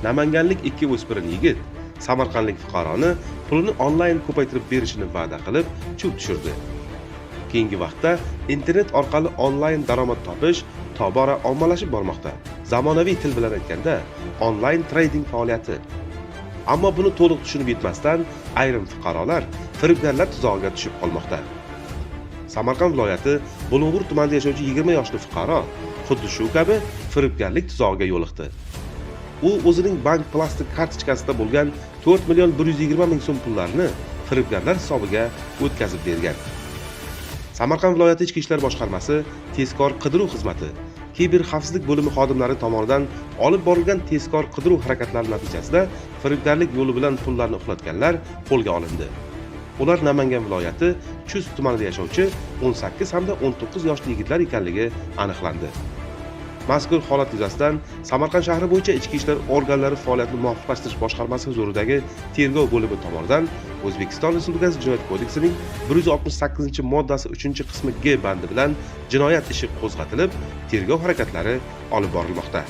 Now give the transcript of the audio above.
Namanganlik ikki o'spirin yigit samarqandlik fuqaroni pulini onlayn ko'paytirib berishini va'da qilib chuv tushirdi. Keyingi vaqtda internet orqali onlayn daromad topish tobora ommalashib bormoqda. Zamonaviy til bilan aytganda, onlayn trading faoliyati. Ammo buni to'liq tushunib yetmasdan ayrim fuqarolar firibgarlar tuzog'iga tushib qolmoqda. Samarqand viloyati Bulung'ur tumanida yashovchi 20 yoshli fuqaro xuddi shu kabi firibgarlik tuzog'iga yo'liqdi. U o'zining bank plastik kartochkasida bo'lgan 4 million 120 ming so'm pullarni firibgarlar hisobiga o'tkazib bergan. Samarqand viloyati Ichki ishlar boshqarmasi tezkor qidiruv xizmati kiber xavfsizlik bo'limi xodimlari tomonidan olib borilgan tezkor qidiruv harakatlari natijasida firibgarlik yo'li bilan pullarni uxlatganlar qo'lga olindi. Ular Namangan viloyati Chust tumanida yashovchi 18 hamda 19 yoshli yigitlar ekanligi aniqlandi. Mazkur holat yuzasidan Samarqand shahri bo'yicha Ichki ishlar organlari faoliyatini muvofiqlashtirish boshqarmasi huzuridagi tergov bo'limi tomonidan O'zbekiston Respublikasi Jinoyat kodeksining 168-moddasi 3-qismi G bandi bilan jinoyat ishi qo'zg'atilib, tergov harakatlari olib borilmoqda.